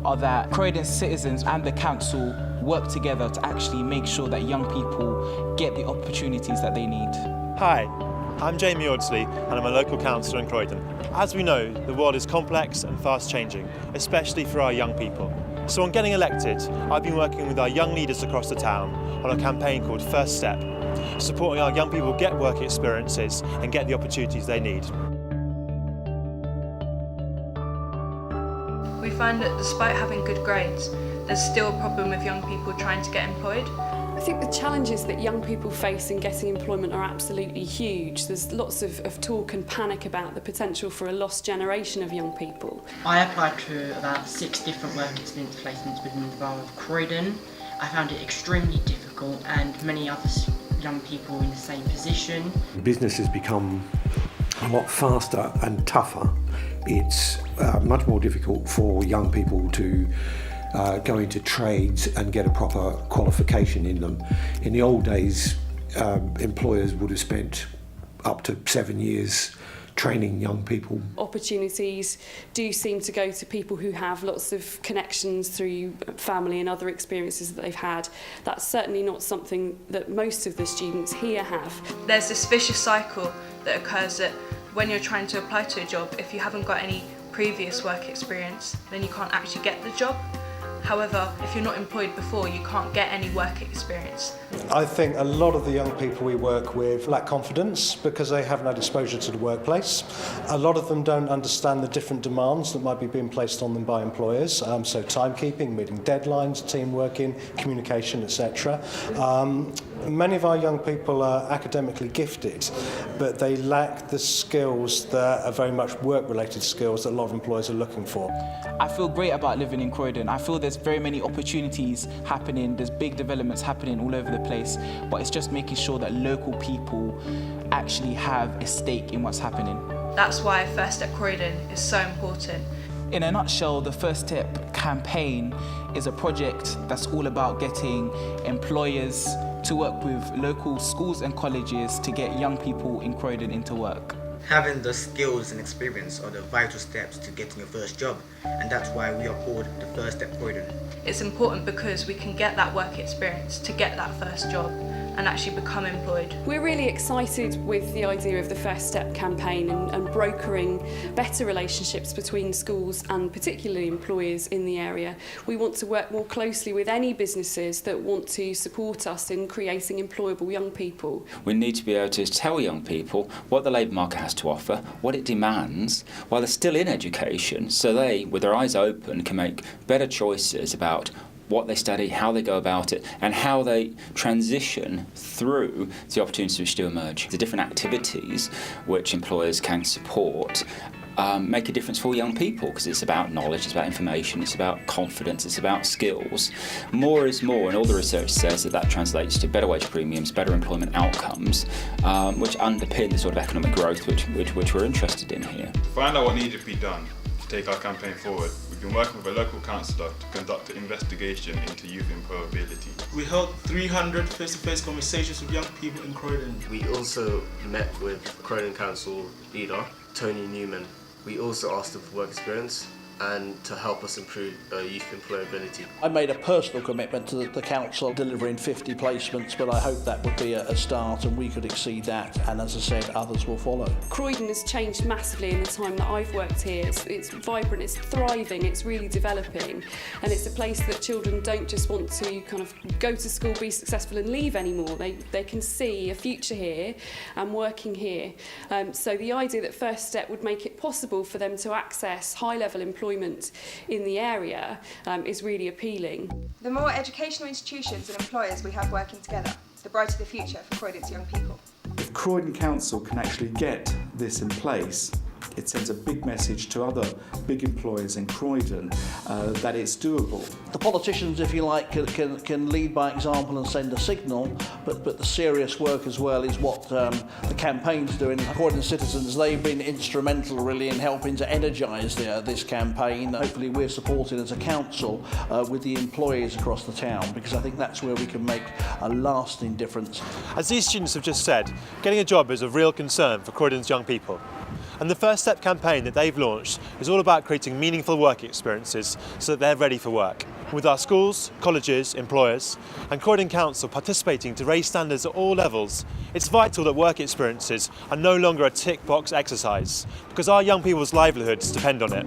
are that Croydon citizens and the council work together to actually make sure that young people get the opportunities that they need. Hi, I'm Jamie Audsley and I'm a local councillor in Croydon. As we know, the world is complex and fast changing, especially for our young people. So on getting elected, I've been working with our young leaders across the town on a campaign called First Step, supporting our young people get work experiences and get the opportunities they need. We find that despite having good grades, there's still a problem with young people trying to get employed. I think the challenges that young people face in getting employment are absolutely huge. There's lots of talk and panic about the potential for a lost generation of young people. I applied to about 6 different work experience placements within the borough of Croydon. I found it extremely difficult, and many other young people in the same position. Business has become a lot faster and tougher. It's much more difficult for young people to go into trades and get a proper qualification in them. In the old days, employers would have spent up to 7 years training young people. Opportunities do seem to go to people who have lots of connections through family and other experiences that they've had. That's certainly not something that most of the students here have. There's this vicious cycle that occurs that when you're trying to apply to a job, if you haven't got any previous work experience, then you can't actually get the job. However, if you're not employed before, you can't get any work experience. I think a lot of the young people we work with lack confidence because they haven't had exposure to the workplace. A lot of them don't understand the different demands that might be being placed on them by employers, so timekeeping, meeting deadlines, team working, communication, etc. Many of our young people are academically gifted, but they lack the skills that are very much work-related skills that a lot of employers are looking for. I feel great about living in Croydon. I feel there's very many opportunities happening, there's big developments happening all over the place, but it's just making sure that local people actually have a stake in what's happening. That's why First Step Croydon is so important. In a nutshell, the First Step campaign is a project that's all about getting employers to work with local schools and colleges to get young people in Croydon into work. Having the skills and experience are the vital steps to getting your first job, and that's why we are called the First Step Croydon. It's important because we can get that work experience to get that first job and actually become employed. We're really excited with the idea of the First Step campaign and brokering better relationships between schools and particularly employers in the area. We want to work more closely with any businesses that want to support us in creating employable young people. We need to be able to tell young people what the labour market has to offer, what it demands, while they're still in education, so they, with their eyes open, can make better choices about what they study, how they go about it, and how they transition through the opportunities which do emerge. The different activities which employers can support make a difference for young people, because it's about knowledge, it's about information, it's about confidence, it's about skills. More is more, and all the research says that translates to better wage premiums, better employment outcomes, which underpin the sort of economic growth which we're interested in here. To find out what needed to be done to take our campaign forward, we've been working with a local councillor to conduct an investigation into youth employability. We held 300 face-to-face conversations with young people in Croydon. We also met with Croydon Council leader, Tony Newman. We also asked him for work experience and to help us improve youth employability. I made a personal commitment to the council delivering 50 placements, but I hope that would be a start and we could exceed that, and as I said, others will follow. Croydon has changed massively in the time that I've worked here. It's vibrant, it's thriving, it's really developing, and it's a place that children don't just want to kind of go to school, be successful and leave anymore. They can see a future here and working here. So the idea that First Step would make it possible for them to access high-level employment in the area is really appealing. The more educational institutions and employers we have working together, the brighter the future for Croydon's young people. If Croydon Council can actually get this in place, it sends a big message to other big employers in Croydon that it's doable. The politicians, if you like, can lead by example and send a signal, but the serious work as well is what the campaign's doing. Croydon citizens, they've been instrumental really in helping to energise this campaign. Hopefully we're supporting as a council with the employees across the town, because I think that's where we can make a lasting difference. As these students have just said, getting a job is a real concern for Croydon's young people. And the First Step campaign that they've launched is all about creating meaningful work experiences so that they're ready for work. With our schools, colleges, employers and Croydon Council participating to raise standards at all levels, it's vital that work experiences are no longer a tick box exercise because our young people's livelihoods depend on it.